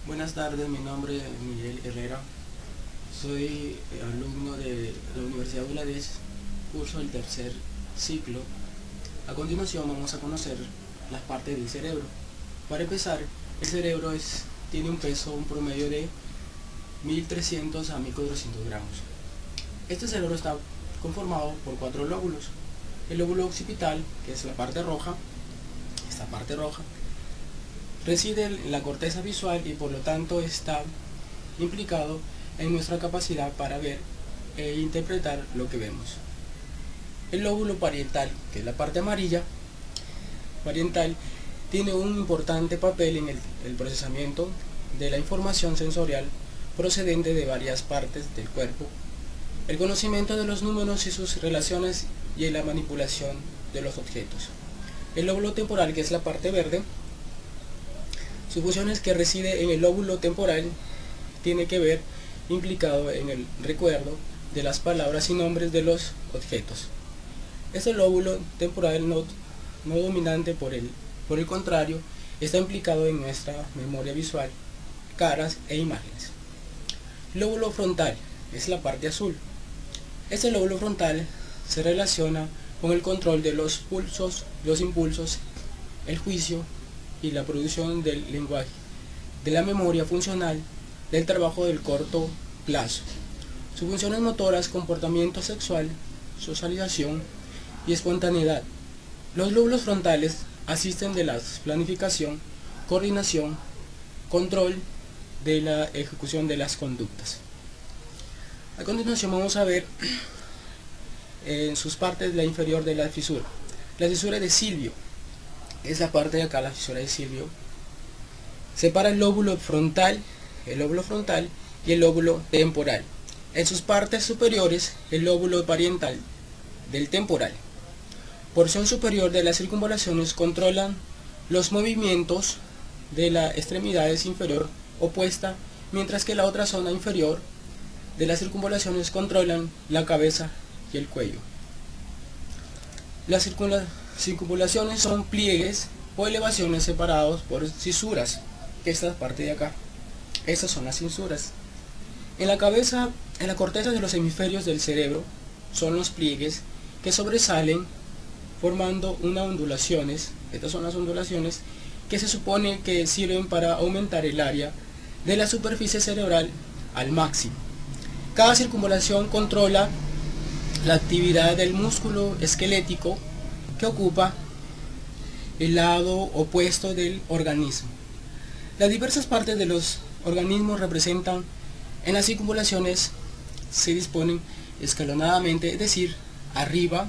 Buenas tardes, mi nombre es Miguel Herrera. Soy alumno de la Universidad de Bangladesh, curso el tercer ciclo. A continuación vamos a conocer las partes del cerebro. Para empezar, el cerebro tiene un promedio de 1300 a 1400 gramos. Este cerebro está conformado por 4 lóbulos. El lóbulo occipital, que es la parte roja, esta parte roja, reside en la corteza visual y por lo tanto está implicado en nuestra capacidad para ver e interpretar lo que vemos. El lóbulo parietal, que es la parte amarilla, parietal, tiene un importante papel en el procesamiento de la información sensorial procedente de varias partes del cuerpo, el conocimiento de los números y sus relaciones y en la manipulación de los objetos. El lóbulo temporal, que es la parte verde, su función es que reside en el lóbulo temporal, tiene que ver implicado en el recuerdo de las palabras y nombres de los objetos. Este lóbulo temporal no dominante, por el contrario, está implicado en nuestra memoria visual, caras e imágenes. Lóbulo frontal es la parte azul. Este lóbulo frontal se relaciona con el control de los pulsos, los impulsos, el juicio y la producción del lenguaje, de la memoria funcional, del trabajo del corto plazo. Sus funciones motoras, comportamiento sexual, socialización y espontaneidad. Los lóbulos frontales asisten de la planificación, coordinación, control de la ejecución de las conductas. A continuación vamos a ver en sus partes la inferior de la fisura. La fisura de Silvio es la parte de acá, la fisura de Silvio. Separa el lóbulo frontal y el lóbulo temporal. En sus partes superiores, el lóbulo parietal del temporal. Porción superior de las circunvalaciones controlan los movimientos de la extremidades inferior opuesta, mientras que la otra zona inferior de las circunvalaciones controlan la cabeza y el cuello. Las circunvalaciones son pliegues o elevaciones separados por cisuras. Esta parte de acá, estas son las cisuras. En la cabeza, en la corteza de los hemisferios del cerebro, son los pliegues que sobresalen formando unas ondulaciones. Estas son las ondulaciones que se supone que sirven para aumentar el área de la superficie cerebral al máximo. Cada circunvalación controla la actividad del músculo esquelético que ocupa el lado opuesto del organismo. Las diversas partes de los organismos representan en las circunvalaciones, se disponen escalonadamente, es decir, arriba,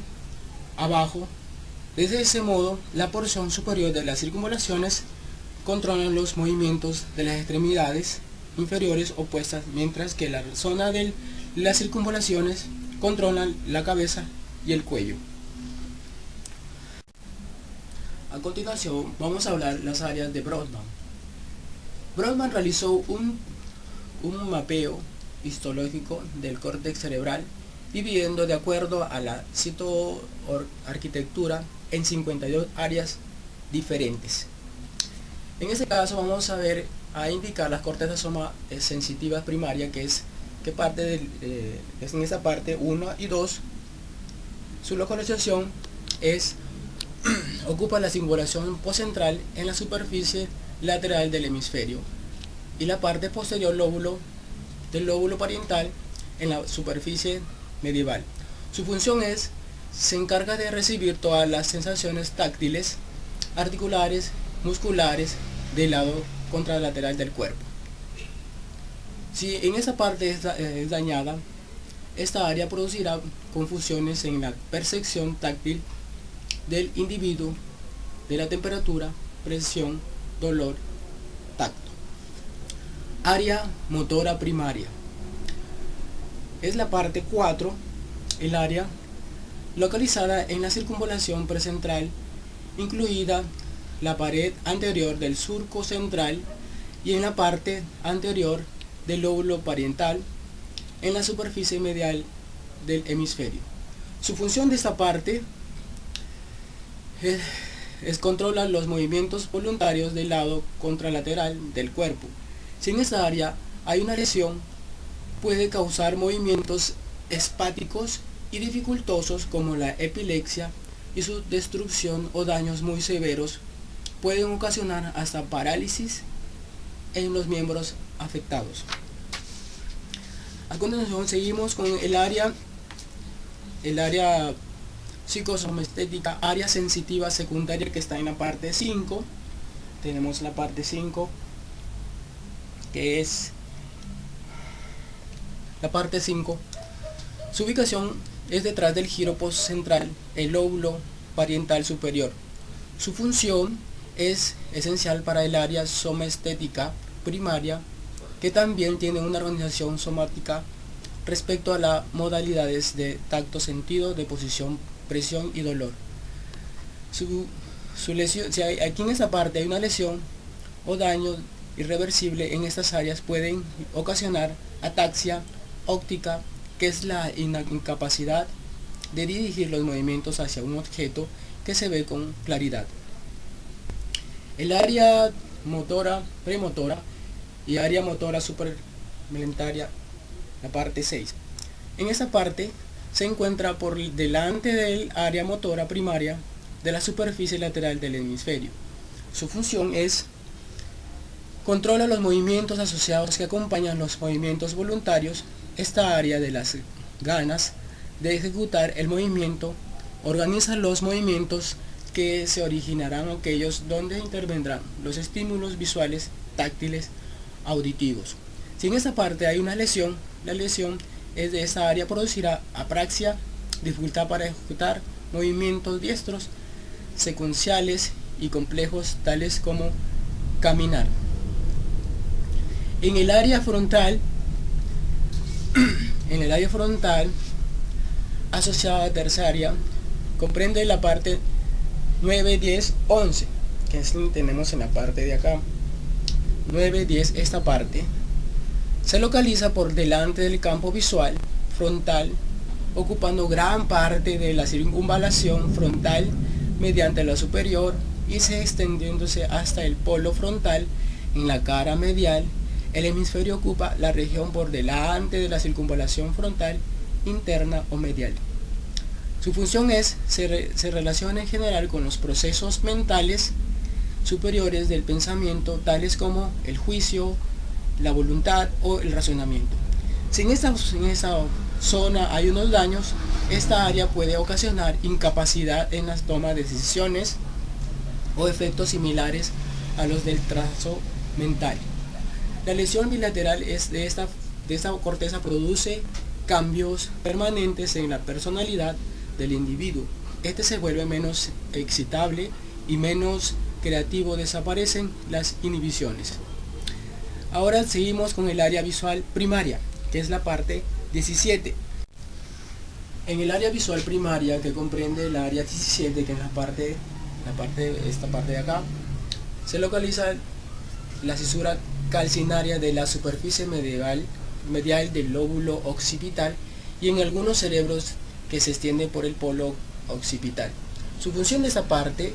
abajo. De ese modo, la porción superior de las circunvalaciones controlan los movimientos de las extremidades inferiores opuestas, mientras que la zona de las circunvalaciones controlan la cabeza y el cuello. A continuación vamos a hablar las áreas de Brodmann. Brodmann realizó un mapeo histológico del córtex cerebral, dividiendo de acuerdo a la citoarquitectura en 52 áreas diferentes. En este caso vamos a indicar las cortezas sensitivas primarias, que es en esta parte 1 y 2. Su localización ocupa la circunvalación postcentral en la superficie lateral del hemisferio y la parte posterior del lóbulo parietal en la superficie medieval. Su función se encarga de recibir todas las sensaciones táctiles, articulares, musculares del lado contralateral del cuerpo. Si en esa parte es dañada, esta área producirá confusiones en la percepción táctil del individuo, de la temperatura, presión, dolor, tacto. Área motora primaria es la parte 4, el área localizada en la circunvalación precentral, incluida la pared anterior del surco central y en la parte anterior del lóbulo parietal, en la superficie medial del hemisferio. Su función de esta parte es controlar los movimientos voluntarios del lado contralateral del cuerpo, Si en esta área hay una lesión, puede causar movimientos espásticos y dificultosos como la epilepsia, y su destrucción o daños muy severos pueden ocasionar hasta parálisis en los miembros afectados. A continuación seguimos con el área psicosomestética, área sensitiva secundaria, que está en la parte 5. Tenemos la parte 5, que es la parte 5. Su ubicación es detrás del giro postcentral, el lóbulo parietal superior. Su función es esencial para el área somestética primaria, que también tiene una organización somática respecto a las modalidades de tacto, sentido, de posición, presión y dolor. Su lesión, si aquí en esta parte hay una lesión o daño irreversible en estas áreas, pueden ocasionar ataxia óptica, que es la incapacidad de dirigir los movimientos hacia un objeto que se ve con claridad. El área motora premotora y área motora supramelentaria, la parte 6. En esta parte se encuentra por delante del área motora primaria de la superficie lateral del hemisferio. Su función es controla los movimientos asociados que acompañan los movimientos voluntarios. Esta área de las ganas de ejecutar el movimiento organiza los movimientos que se originarán, aquellos donde intervendrán los estímulos visuales, táctiles, auditivos. Si en esta parte hay una lesión, la lesión es de esta área, producirá apraxia, dificultad para ejecutar movimientos diestros, secuenciales y complejos, tales como caminar. En el área frontal, asociada a terciaria, comprende la parte 9, 10, 11, que tenemos en la parte de acá. 9, 10, esta parte se localiza por delante del campo visual frontal, ocupando gran parte de la circunvalación frontal mediante la superior y se extendiéndose hasta el polo frontal en la cara medial. El hemisferio ocupa la región por delante de la circunvalación frontal interna o medial. Su función se relaciona en general con los procesos mentales superiores del pensamiento, tales como el juicio, la voluntad o el razonamiento. Si en esta zona hay unos daños, esta área puede ocasionar incapacidad en la toma de decisiones o efectos similares a los del trazo mental. La lesión bilateral de esta corteza produce cambios permanentes en la personalidad del individuo. Este se vuelve menos excitable y menos creativo, desaparecen las inhibiciones. Ahora seguimos con el área visual primaria, que es la parte 17. En el área visual primaria, que comprende el área 17, que es esta parte de acá, se localiza la cisura calcinaria de la superficie medial del lóbulo occipital y en algunos cerebros que se extiende por el polo occipital. Su función de esta parte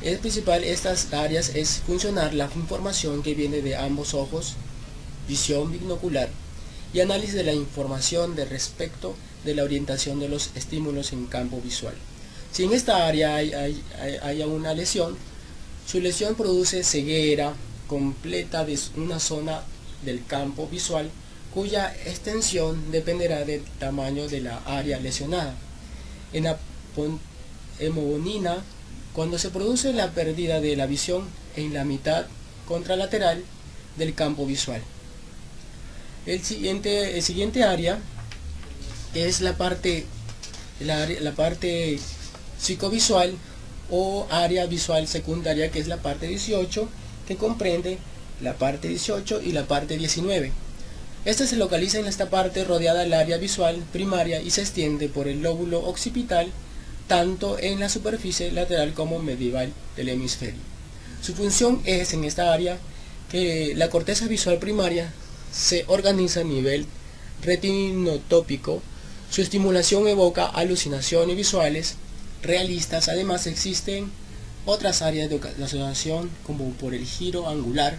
es principal, estas áreas, es funcionar la información que viene de ambos ojos, visión binocular, y análisis de la información de respecto de la orientación de los estímulos en campo visual. Si en esta área hay una lesión, su lesión produce ceguera completa de una zona del campo visual, cuya extensión dependerá del tamaño de la área lesionada. En la hemogonina, cuando se produce la pérdida de la visión en la mitad contralateral del campo visual. El siguiente área es la parte psicovisual o área visual secundaria, que es la parte 18, que comprende la parte 18 y la parte 19. Esta se localiza en esta parte rodeada del área visual primaria y se extiende por el lóbulo occipital, tanto en la superficie lateral como medial del hemisferio. Su función es en esta área que la corteza visual primaria se organiza a nivel retinotópico. Su estimulación evoca alucinaciones visuales realistas. Además existen otras áreas de asociación como por el giro angular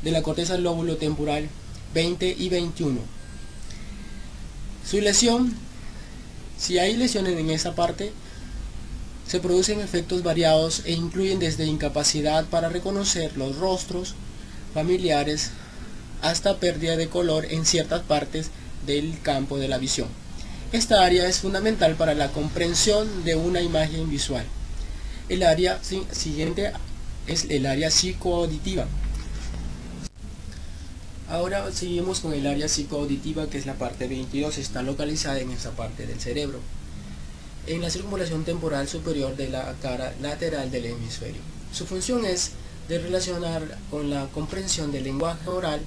de la corteza lóbulo temporal 20 y 21. Su lesión, si hay lesiones en esa parte, se producen efectos variados e incluyen desde incapacidad para reconocer los rostros familiares hasta pérdida de color en ciertas partes del campo de la visión. Esta área es fundamental para la comprensión de una imagen visual. El área siguiente es el área psicoauditiva. Ahora seguimos con el área psicoauditiva, que es la parte 22, está localizada en esa parte del cerebro, en la circunvalación temporal superior de la cara lateral del hemisferio. Su función es de relacionar con la comprensión del lenguaje oral.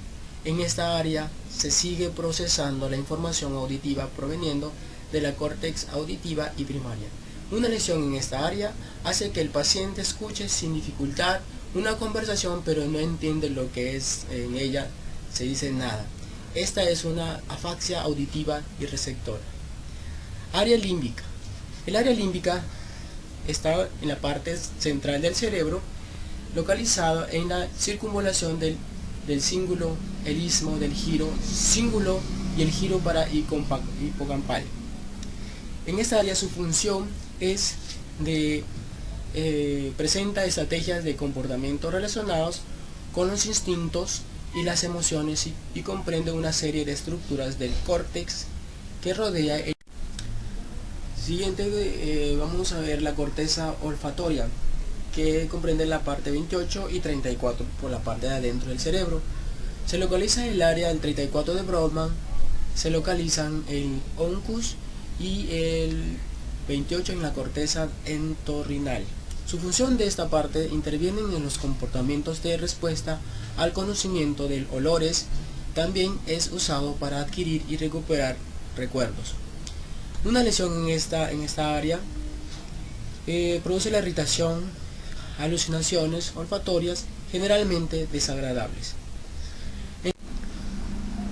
En esta área se sigue procesando la información auditiva proveniendo de la córtex auditiva y primaria. Una lesión en esta área hace que el paciente escuche sin dificultad una conversación, pero no entiende lo que es en ella, se dice nada. Esta es una afasia auditiva y receptora. Área límbica. El área límbica está en la parte central del cerebro, localizado en la circunvalación del cíngulo, el istmo del giro cíngulo y el giro para hipocampal. En esta área su función es de presenta estrategias de comportamiento relacionados con los instintos y las emociones y comprende una serie de estructuras del córtex que rodea el siguiente. Vamos a ver la corteza olfatoria, que comprende la parte 28 y 34 por la parte de adentro del cerebro. Se localiza en el área del 34 de Brodmann, se localizan el oncus y el 28 en la corteza entorrinal. Su función de esta parte intervienen en los comportamientos de respuesta al conocimiento de olores. También es usado para adquirir y recuperar recuerdos. Una lesión en esta área produce la irritación, alucinaciones olfatorias generalmente desagradables.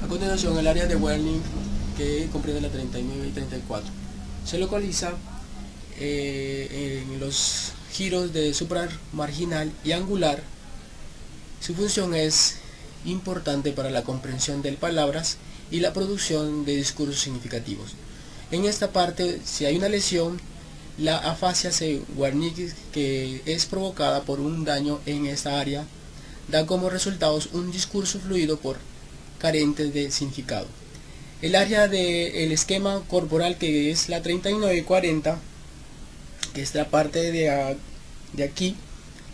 A continuación, el área de Wernicke, que comprende la 39 y 34, se localiza en los giros de supramarginal y angular. Su función es importante para la comprensión de palabras y la producción de discursos significativos. En esta parte, si hay una lesión, la afasia Wernicke, que es provocada por un daño en esta área, da como resultados un discurso fluido carente de significado. El área del esquema corporal, que es la 39 y 40, que es la parte de aquí,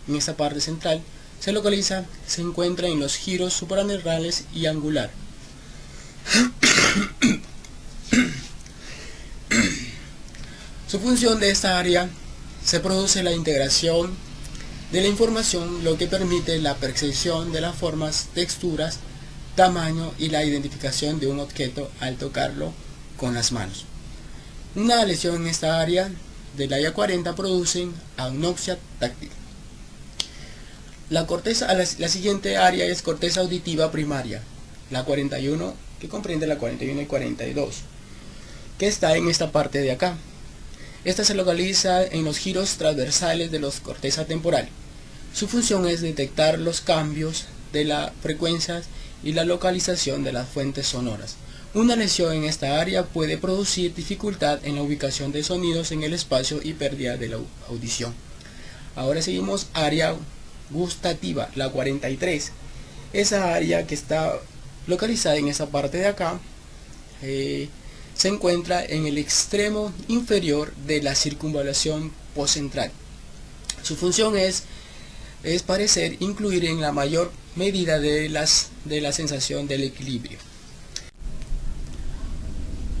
en esta parte central, se encuentra en los giros suprarrenales y angular. Su función de esta área se produce la integración de la información, lo que permite la percepción de las formas, texturas, tamaño y la identificación de un objeto al tocarlo con las manos. Una lesión en esta área del área 40 produce anoxia táctil. La siguiente área es corteza auditiva primaria, la 41, que comprende la 41 y 42, que está en esta parte de acá. Esta se localiza en los giros transversales de la corteza temporal. Su función es detectar los cambios de las frecuencias y la localización de las fuentes sonoras. Una lesión en esta área puede producir dificultad en la ubicación de sonidos en el espacio y pérdida de la audición. Ahora seguimos área gustativa, la 43. Esa área, que está localizada en esa parte de acá, se encuentra en el extremo inferior de la circunvalación postcentral. Su función es parecer incluir en la mayor medida de la sensación del equilibrio.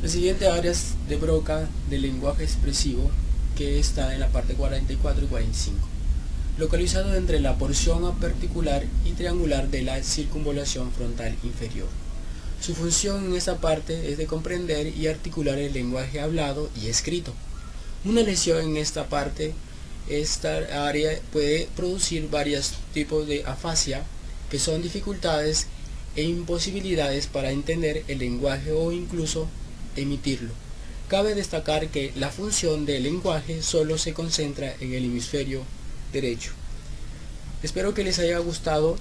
La siguiente área es de Broca, del lenguaje expresivo, que está en la parte 44 y 45, localizado entre la porción particular y triangular de la circunvalación frontal inferior. Su función en esta parte es de comprender y articular el lenguaje hablado y escrito. Una lesión en esta parte, esta área puede producir varios tipos de afasia, que son dificultades e imposibilidades para entender el lenguaje o incluso emitirlo. Cabe destacar que la función del lenguaje solo se concentra en el hemisferio derecho. Espero que les haya gustado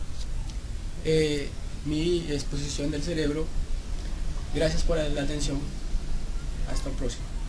mi exposición del cerebro. Gracias por la atención. Hasta el próximo.